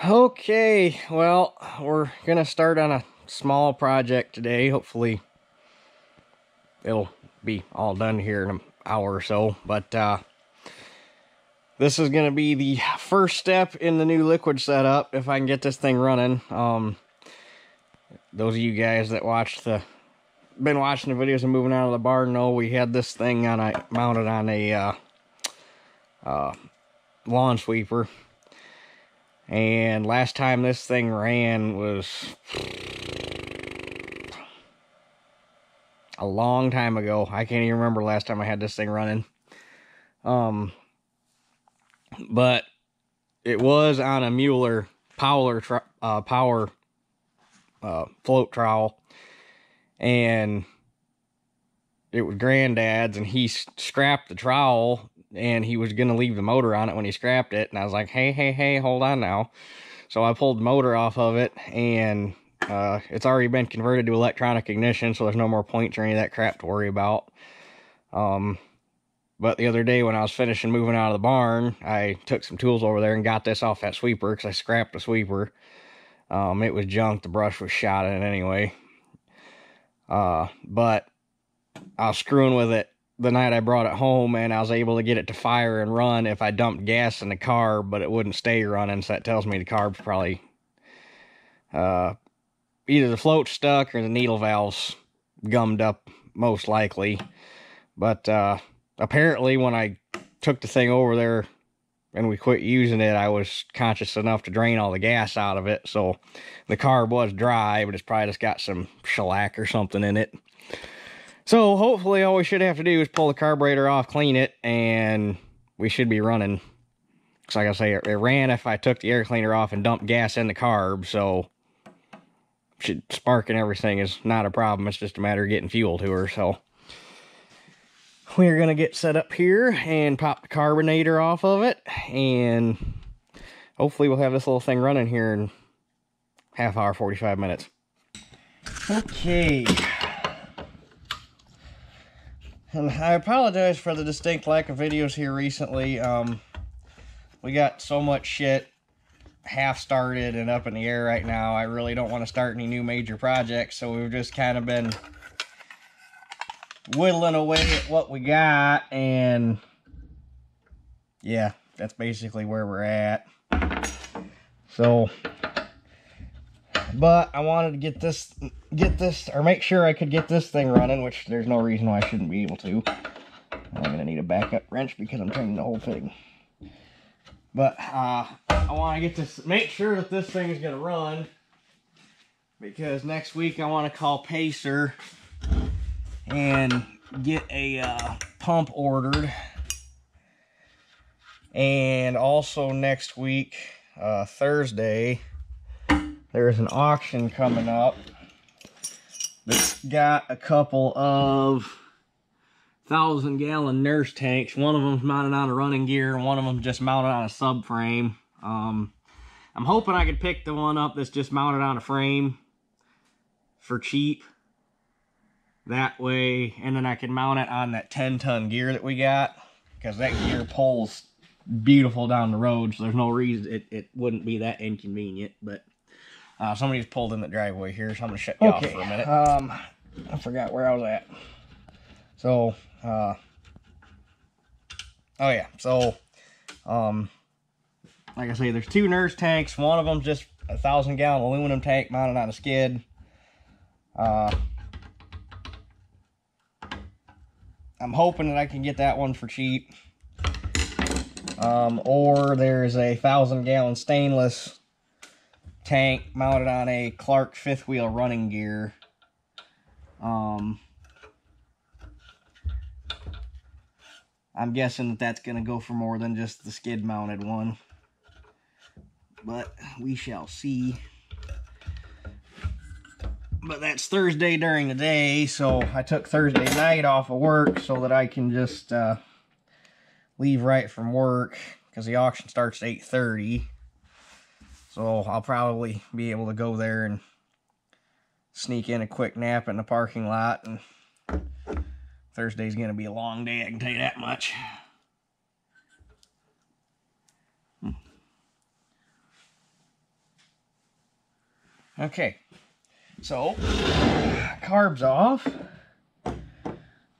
Okay, well, we're gonna start on a small project today. Hopefully it'll be all done here in an hour or so, but this is gonna be the first step in the new liquid setup if I can get this thing running. Those of you guys that been watching the videos of moving out of the barn know we had this thing mounted on a lawn sweeper. And last time this thing ran was a long time ago. I can't even remember last time I had this thing running. But it was on a Mueller power float trowel, and it was Granddad's, and he scrapped the trowel, and he was gonna leave the motor on it when he scrapped it, and I was like, hey, hold on now. So I pulled the motor off of it, and it's already been converted to electronic ignition, so there's no more points or any of that crap to worry about. But the other day when I was finishing moving out of the barn, I took some tools over there and got this off that sweeper, because I scrapped the sweeper. It was junk, the brush was shot in it anyway. But I was screwing with it the night I brought it home, and I was able to get it to fire and run if I dumped gas in the carb, but it wouldn't stay running, so that tells me the carb's probably either the float's stuck or the needle valve's gummed up, most likely. But apparently when I took the thing over there and we quit using it, I was conscious enough to drain all the gas out of it, so the carb was dry, but it's probably just got some shellac or something in it. So hopefully all we should have to do is pull the carburetor off, clean it, and we should be running. So like I say, it ran if I took the air cleaner off and dumped gas in the carb, so spark and everything is not a problem. It's just a matter of getting fuel to her. So we're going to get set up here and pop the carbonator off of it, and hopefully we'll have this little thing running here in half hour, 45 minutes. Okay. And I apologize for the distinct lack of videos here recently. We got so much shit half started and up in the air right now. I really don't want to start any new major projects, so we've just kind of been whittling away at what we got, and yeah, that's basically where we're at. So, but I wanted to get this, or make sure I could get this thing running, which there's no reason why I shouldn't be able to. I'm gonna need a backup wrench because I'm turning the whole thing. But I want to get this, make sure that this thing is gonna run, because next week I want to call Pacer and get a pump ordered. And also next week, Thursday, there's an auction coming up that's got a couple of 1,000-gallon nurse tanks. One of them's mounted on a running gear, and one of them just mounted on a subframe. I'm hoping I could pick the one up that's just mounted on a frame for cheap. That way, and then I can mount it on that 10-ton gear that we got, because that gear pulls beautiful down the road, so there's no reason it wouldn't be that inconvenient. But somebody's pulled in the driveway here, so I'm gonna shut you off for a minute. I forgot where I was at. So oh yeah, so like I say, there's two nurse tanks. One of them's just a 1,000-gallon aluminum tank mounted on a skid. I'm hoping that I can get that one for cheap. Or there's a 1,000-gallon stainless tank mounted on a Clark fifth wheel running gear. I'm guessing that that's going to go for more than just the skid mounted one, but we shall see. But that's Thursday during the day, so I took Thursday night off of work so that I can just leave right from work, because the auction starts at 8:30. So I'll probably be able to go there and sneak in a quick nap in the parking lot. And Thursday's going to be a long day, I can tell you that much. Okay, so carbs off.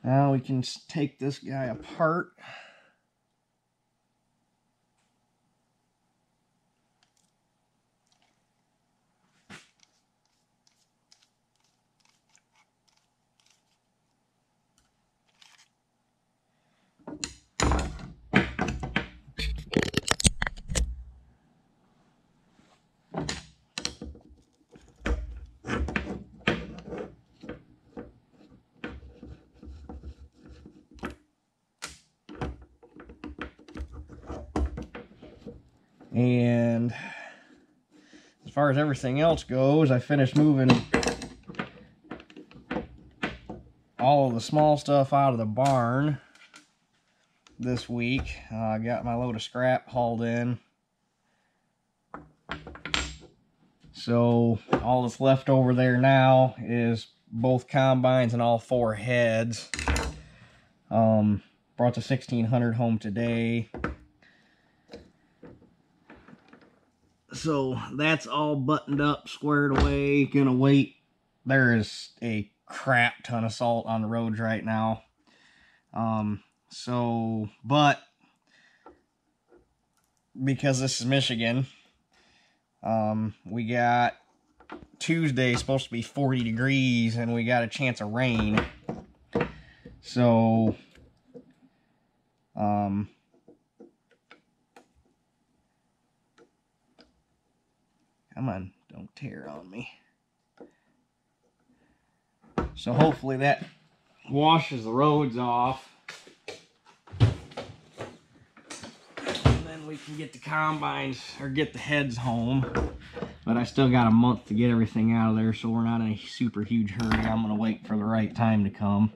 Now we can take this guy apart. And as far as everything else goes, I finished moving all of the small stuff out of the barn this week. I got my load of scrap hauled in. So all that's left over there now is both combines and all 4 heads. Brought the 1600 home today. So that's all buttoned up, squared away, gonna wait. There is a crap ton of salt on the roads right now. But because this is Michigan, we got Tuesday supposed to be 40 degrees and we got a chance of rain. So, come on, don't tear on me. So hopefully that washes the roads off. And then we can get the combines, or get the heads home. But I still got a month to get everything out of there, so we're not in a super huge hurry. I'm going to wait for the right time to come.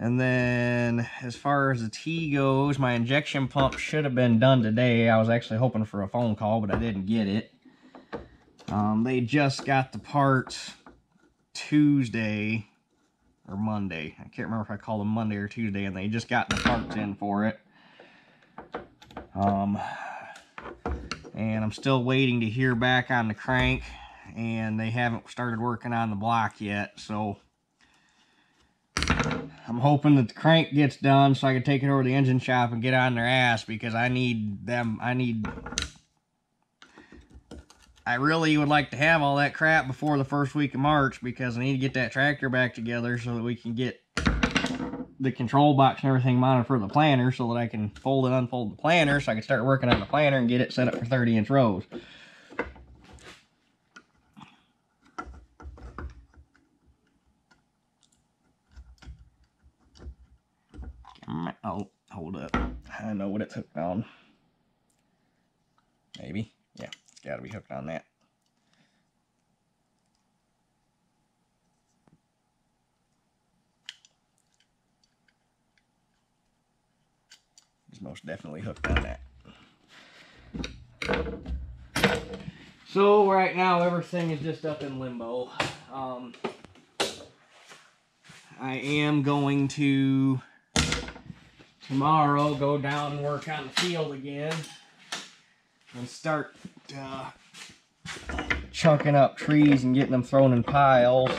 And then, as far as the tea goes, my injection pump should have been done today. I was actually hoping for a phone call, but I didn't get it. They just got the parts Tuesday or Monday. I can't remember if I called them Monday or Tuesday, and they just got the parts in for it. And I'm still waiting to hear back on the crank, and they haven't started working on the block yet, so I'm hoping that the crank gets done so I can take it over to the engine shop and get on their ass, because I really would like to have all that crap before the first week of March, because I need to get that tractor back together so that we can get the control box and everything mounted for the planter, so that I can fold and unfold the planter so I can start working on the planter and get it set up for 30-inch rows. Oh, hold up. I know what it's hooked on. Maybe. Yeah, it's got to be hooked on that. It's most definitely hooked on that. So right now everything is just up in limbo. I am going to tomorrow go down and work on the field again and start chunking up trees and getting them thrown in piles.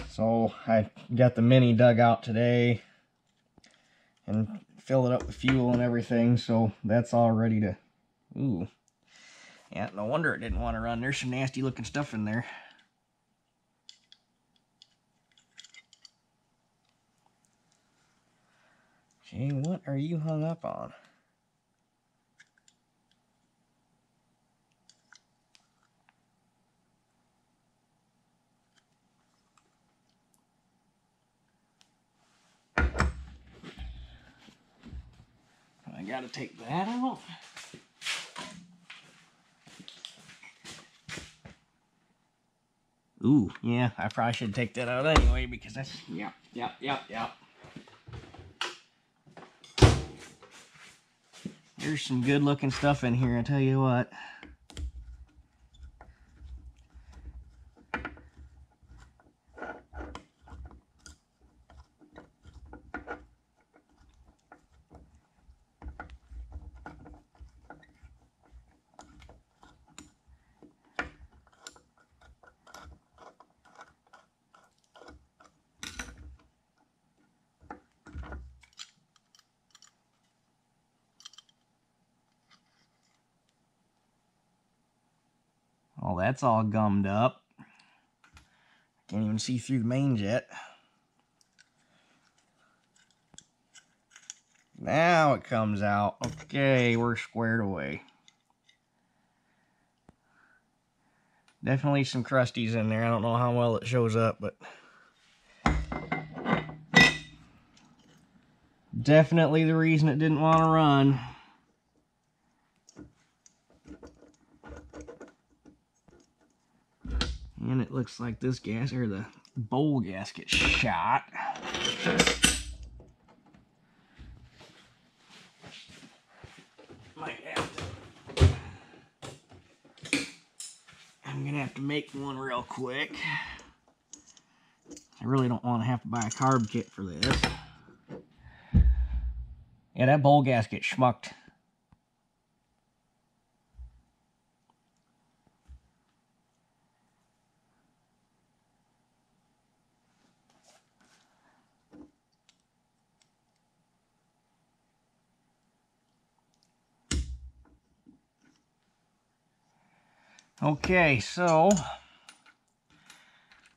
So I got the mini dug out today and filled it up with fuel and everything, so that's all ready to... Ooh. Yeah, no wonder it didn't want to run. There's some nasty looking stuff in there. Jay, what are you hung up on? I gotta take that out. Ooh, yeah, I probably should take that out anyway, because that's... Yep. There's some good looking stuff in here, I tell you what. Oh, that's all gummed up. Can't even see through the mains yet. Now it comes out. Okay, we're squared away. Definitely some crusties in there. I don't know how well it shows up, but definitely the reason it didn't want to run. And it looks like this gas, or the bowl gasket, shot. I'm gonna have to make one real quick. I really don't want to have to buy a carb kit for this. Yeah, that bowl gasket schmucked. Okay, so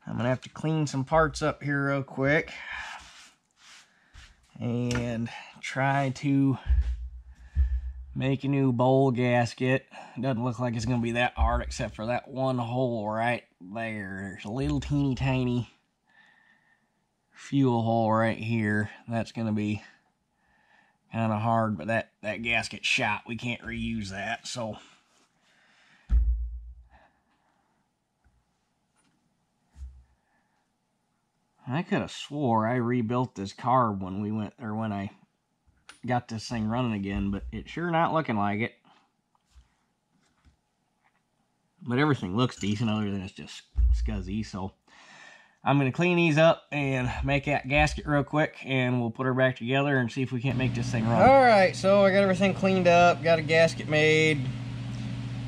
I'm gonna have to clean some parts up here real quick and try to make a new bowl gasket. Doesn't look like it's gonna be that hard except for that one hole right there. There's a little teeny tiny fuel hole right here. That's gonna be kind of hard, but that gasket shot. We can't reuse that, so I could have swore I rebuilt this carb when we went, or when I got this thing running again, but it's sure not looking like it. But everything looks decent other than it's just scuzzy, so I'm going to clean these up and make that gasket real quick, and we'll put her back together and see if we can't make this thing run. Alright, so I got everything cleaned up, got a gasket made.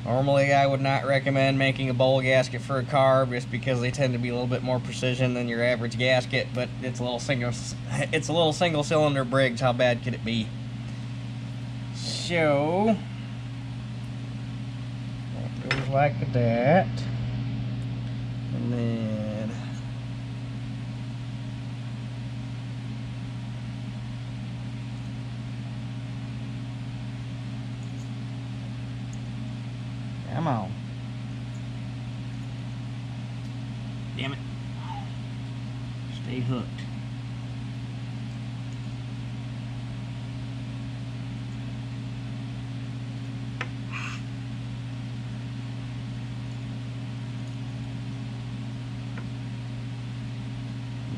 Normally I would not recommend making a bowl gasket for a carb just because they tend to be a little bit more precision than your average gasket, but it's a little single cylinder Briggs. How bad could it be? So it goes like that. And then come on. Damn it. Stay hooked.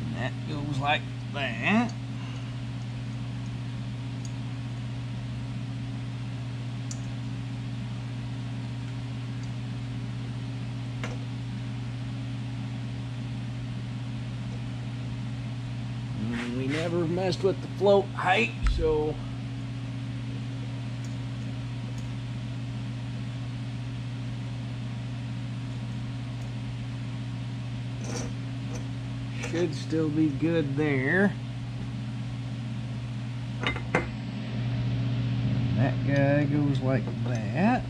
And that goes like that. We never messed with the float height, so should still be good there. That guy goes like that.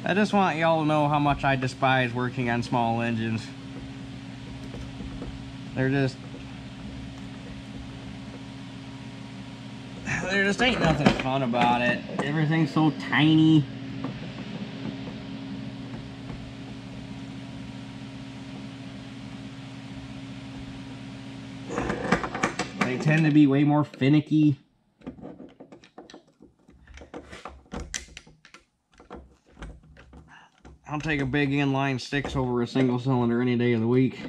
I just want y'all to know how much I despise working on small engines. There just ain't nothing fun about it. Everything's so tiny. They tend to be way more finicky. I'll take a big inline six over a single cylinder any day of the week.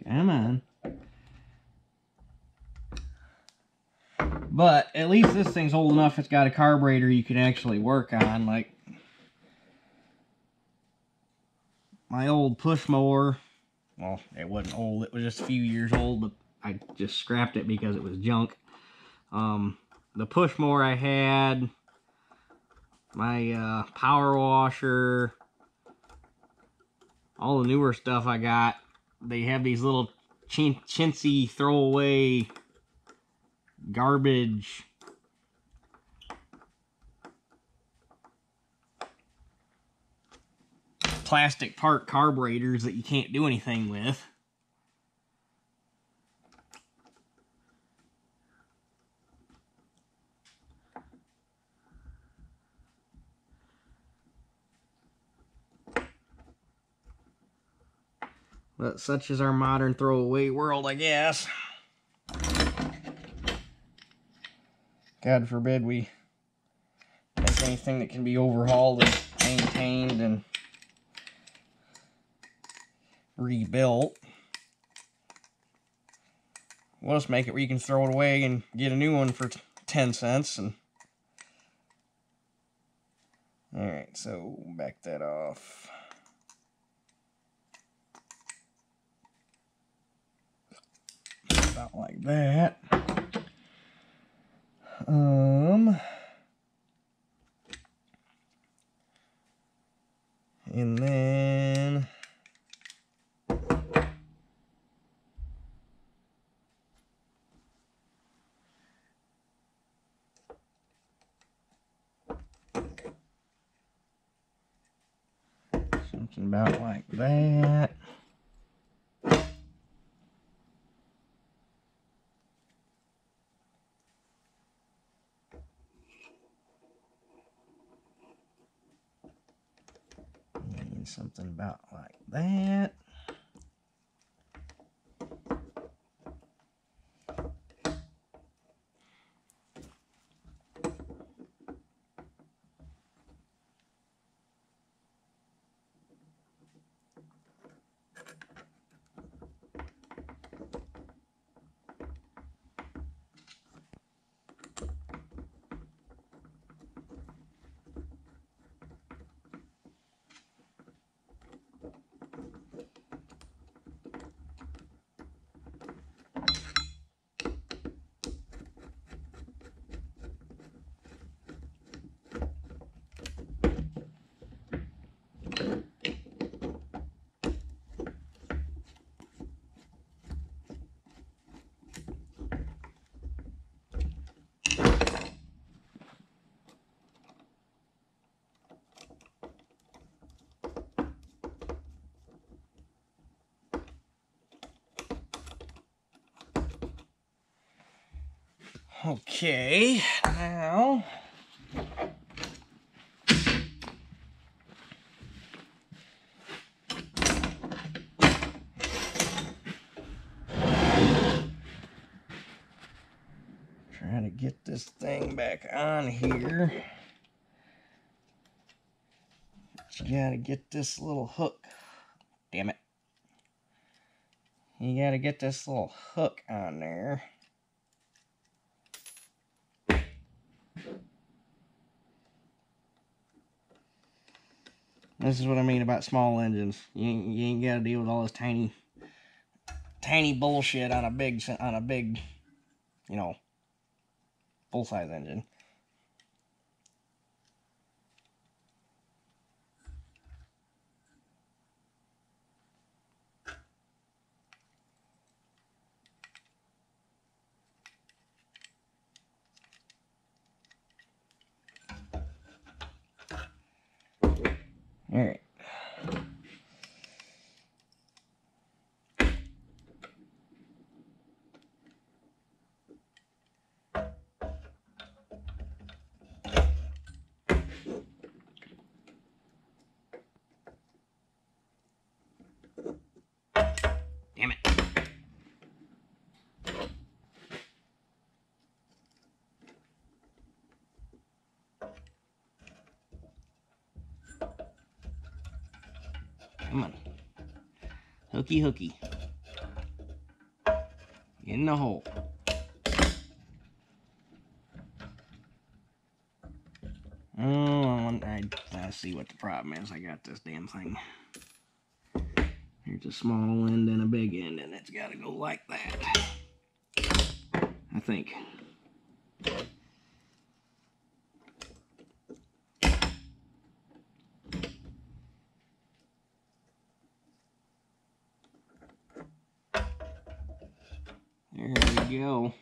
Come on. But at least this thing's old enough, it's got a carburetor you can actually work on. Like my old push mower, well, it wasn't old, it was just a few years old, but I just scrapped it because it was junk. The push mower I had, my power washer, all the newer stuff I got, they have these little chintzy throwaway garbage plastic part carburetors that you can't do anything with. But such is our modern throwaway world, I guess. God forbid we make anything that can be overhauled and maintained and rebuilt. We'll just make it where you can throw it away and get a new one for 10 cents. And alright, so back that off. About like that. And then something about like that. And something about like that. Okay, now trying to get this thing back on here. But you gotta get this little hook. Damn it. You gotta get this little hook on there. This is what I mean about small engines. You ain't got to deal with all this tiny bullshit on a big, you know, full-size engine. All right. Damn it. Come on. Hooky, hooky. In the hole. Oh, I see what the problem is. I got this damn thing. Here's a small end and a big end, and it's got to go like that. I think. There we go.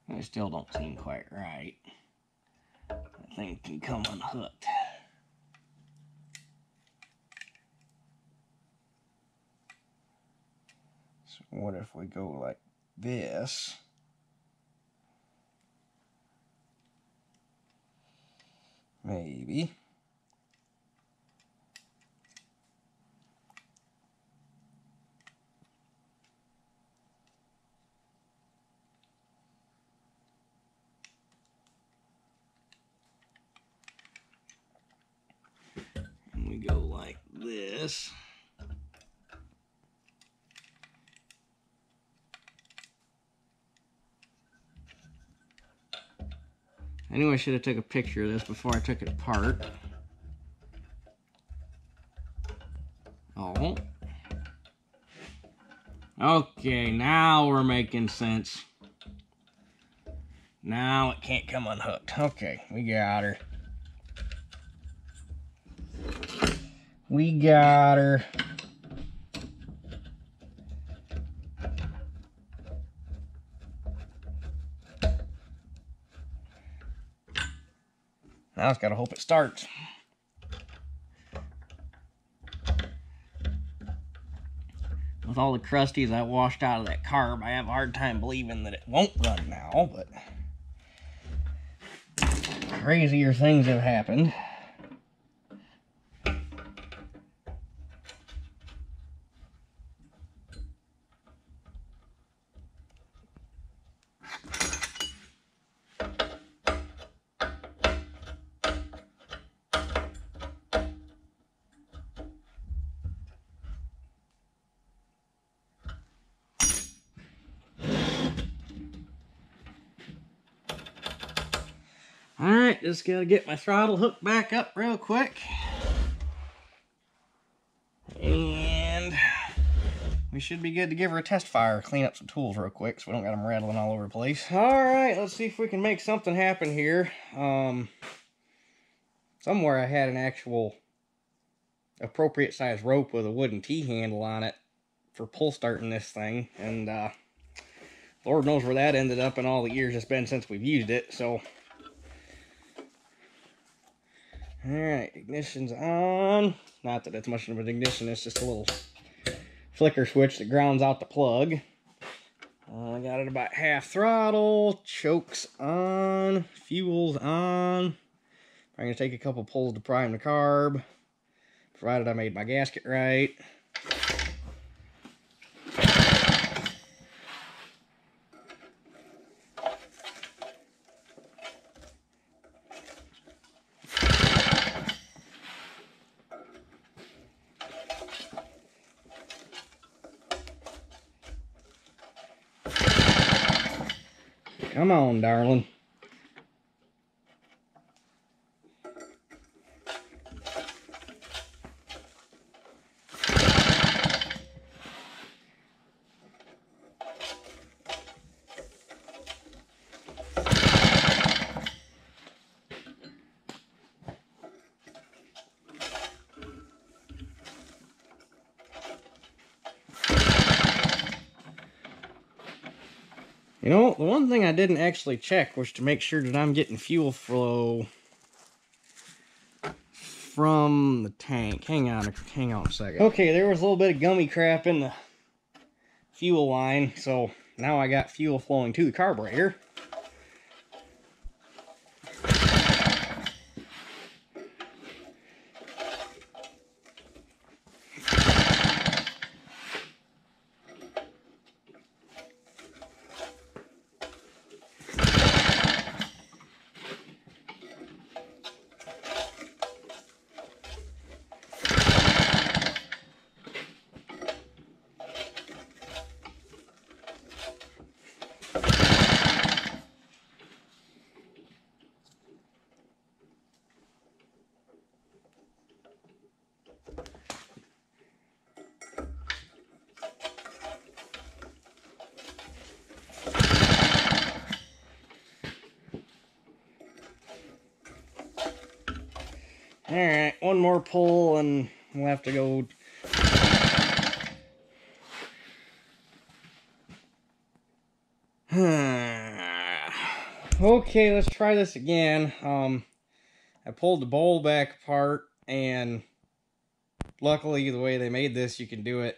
It still don't seem quite right. That thing can come unhooked. So what if we go like this? Maybe. And we go like this. I knew I should have took a picture of this before I took it apart. Oh. Okay, now we're making sense. Now it can't come unhooked. Okay, we got her. We got her. Now it's got to hope it starts. With all the crusties I washed out of that carb, I have a hard time believing that it won't run now, but crazier things have happened. Alright, just gotta get my throttle hooked back up real quick. And we should be good to give her a test fire. Clean up some tools real quick so we don't got them rattling all over the place. Alright, let's see if we can make something happen here. Somewhere I had an actual appropriate size rope with a wooden T-handle on it for pull starting this thing. And Lord knows where that ended up in all the years it's been since we've used it, so... Alright, ignition's on. Not that it's much of an ignition, it's just a little flicker switch that grounds out the plug. I got it about half throttle, chokes on, fuel's on. I'm going to take a couple pulls to prime the carb, provided I made my gasket right. Come on, darling. You know, the one thing I didn't actually check was to make sure that I'm getting fuel flow from the tank. Hang on a second. Okay, there was a little bit of gummy crap in the fuel line, so now I got fuel flowing to the carburetor. Alright, one more pull and we'll have to go. Okay, let's try this again. I pulled the bowl back apart, and luckily the way they made this, you can do it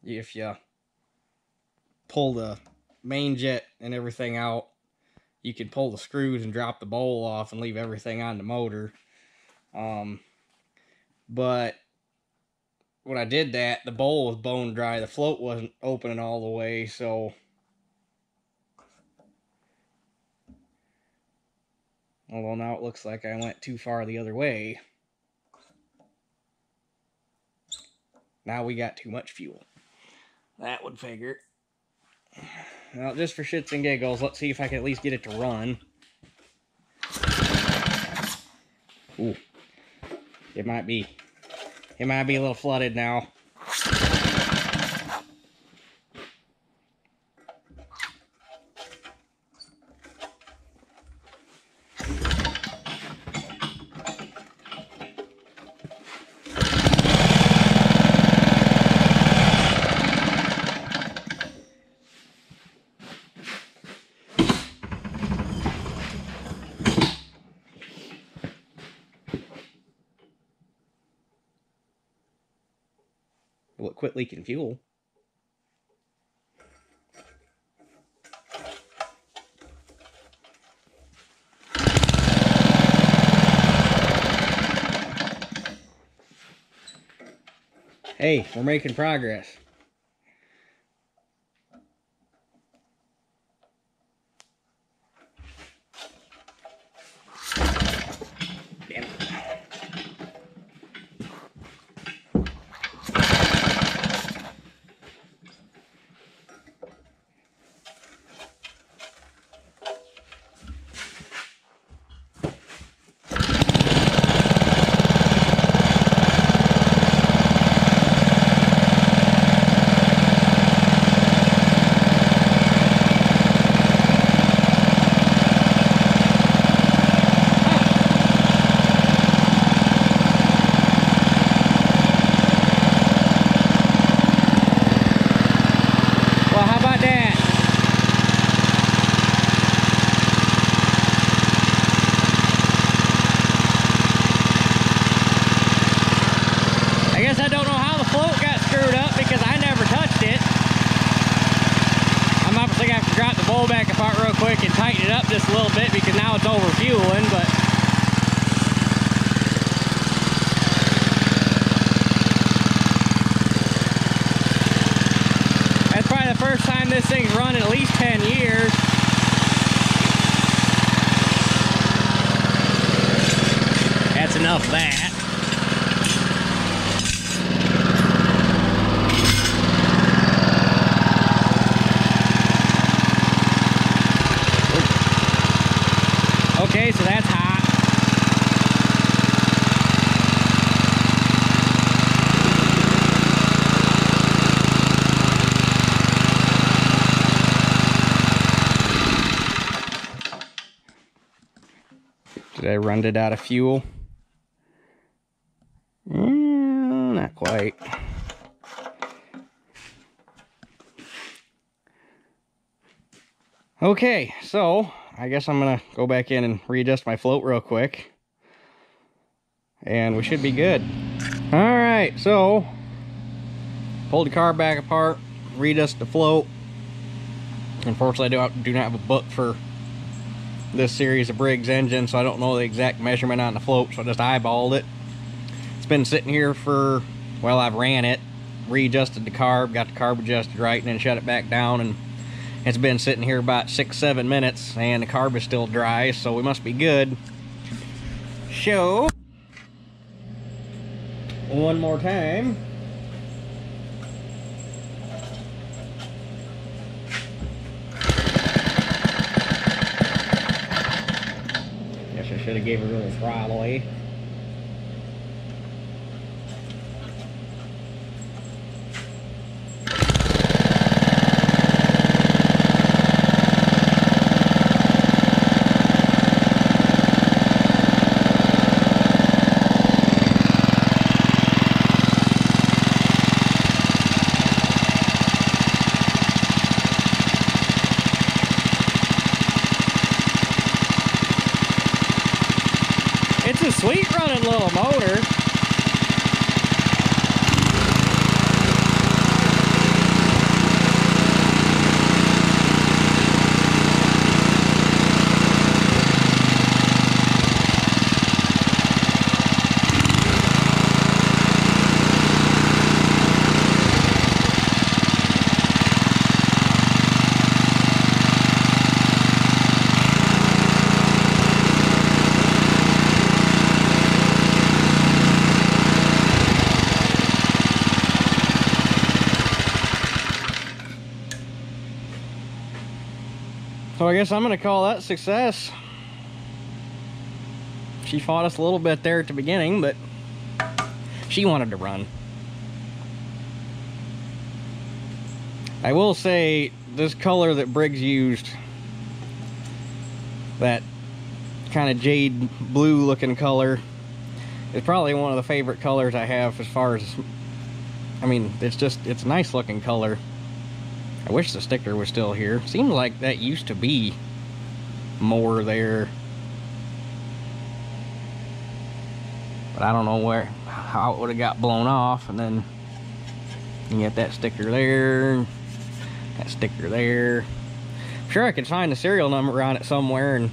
if you pull the main jet and everything out. You can pull the screws and drop the bowl off and leave everything on the motor. But when I did that, the bowl was bone dry. The float wasn't opening all the way, so although now it looks like I went too far the other way. Now we got too much fuel. That would figure. Well, just for shits and giggles, let's see if I can at least get it to run. Ooh. It might be a little flooded now. Will it quit leaking fuel? Hey, we're making progress. Damn it. Pull back apart real quick and tighten it up just a little bit because now it's over fueling, but that's probably the first time this thing's run in at least 10 years. That's enough of that. Okay, so that's hot. Did I run it out of fuel? Not quite. Okay, so I guess I'm gonna go back in and readjust my float real quick, and we should be good. All right, so pulled the car back apart, readjust the float. Unfortunately, I do not have a book for this series of Briggs engine, so I don't know the exact measurement on the float, so I just eyeballed it. It's been sitting here for, well, I've ran it, readjusted the carb, got the carb adjusted right, and then shut it back down, and it's been sitting here about 6-7 minutes, and the carb is still dry, so we must be good. So, one more time. Guess I should have gave it a little throttle, eh? It's a sweet running little motor. So I guess I'm gonna call that success. She fought us a little bit there at the beginning, but she wanted to run. I will say this color that Briggs used, that kind of jade blue looking color, is probably one of the favorite colors I have as far as, I mean, it's a nice looking color. I wish the sticker was still here. Seems like that used to be more there. But I don't know how it would have got blown off. And then you get that sticker there, that sticker there. I'm sure I could find the serial number on it somewhere and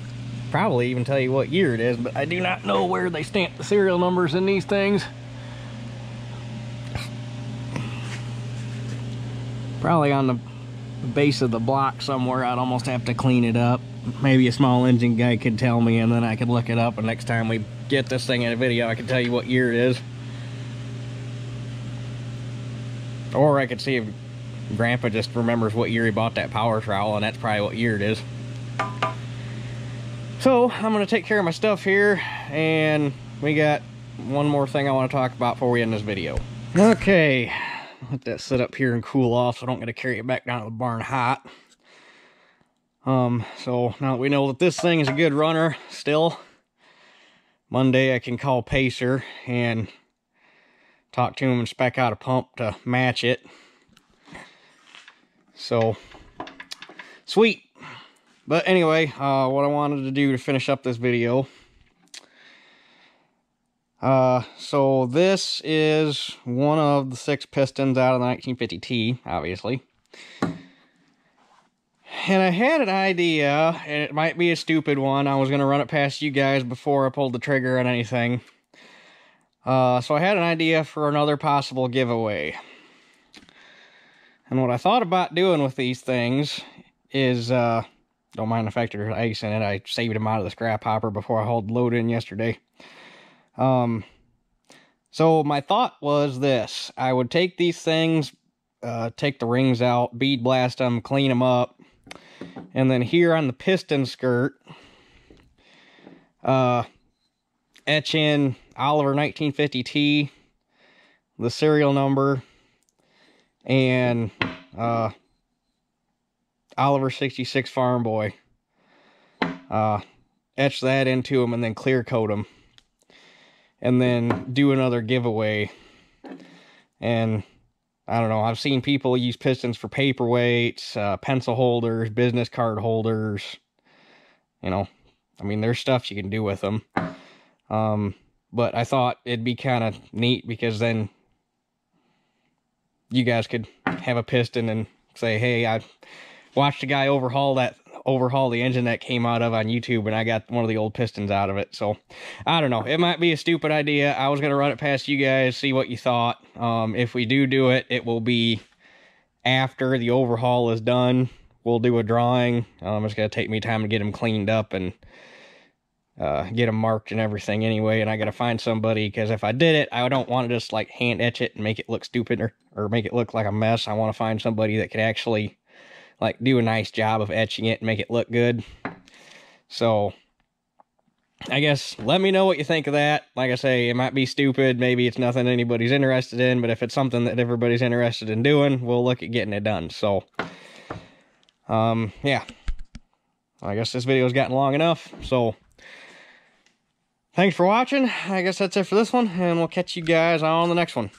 probably even tell you what year it is, but I do not know where they stamp the serial numbers in these things. Probably on the base of the block somewhere. I'd almost have to clean it up. Maybe a small engine guy could tell me, and then I could look it up, and next time we get this thing in a video I can tell you what year it is. Or I could see if Grandpa just remembers what year he bought that power trowel, and that's probably what year it is. So I'm gonna take care of my stuff here, and we got one more thing I want to talk about before we end this video. Okay, let that sit up here and cool off so I don't get to carry it back down to the barn hot. So now that we know that this thing is a good runner still, Monday I can call Pacer and talk to him and spec out a pump to match it. So, sweet. But anyway, what I wanted to do to finish up this video. So this is one of the 6 pistons out of the 1950T, obviously. And I had an idea, and it might be a stupid one. I was going to run it past you guys before I pulled the trigger on anything. So I had an idea for another possible giveaway. And what I thought about doing with these things is, don't mind the fact there's ice in it. I saved them out of the scrap hopper before I hauled the load in yesterday. So my thought was this. I would take these things, take the rings out, bead blast them, clean them up. And then here on the piston skirt, etch in Oliver 1950T, the serial number, and Oliver 66 Farm Boy. Etch that into them and then clear coat them. And then do another giveaway. And I don't know. I've seen people use pistons for paperweights, pencil holders, business card holders. You know, I mean, there's stuff you can do with them. But I thought it'd be kind of neat because then you guys could have a piston and say, hey, I watched a guy overhaul the engine that came out of on YouTube, and I got one of the old pistons out of it. So I don't know, it might be a stupid idea. I was gonna run it past you guys, see what you thought. If we do it, it will be after the overhaul is done. We'll do a drawing. It's gonna take me time to get them cleaned up and get them marked and everything anyway, and I gotta find somebody, because if I did it, I don't want to just like hand etch it and make it look stupid or make it look like a mess. I want to find somebody that could actually like do a nice job of etching it and make it look good. So I guess let me know what you think of that. Like I say, it might be stupid, maybe it's nothing anybody's interested in, but if it's something that everybody's interested in doing, we'll look at getting it done. So yeah, I guess this video's gotten long enough, so thanks for watching. I guess that's it for this one, and we'll catch you guys on the next one.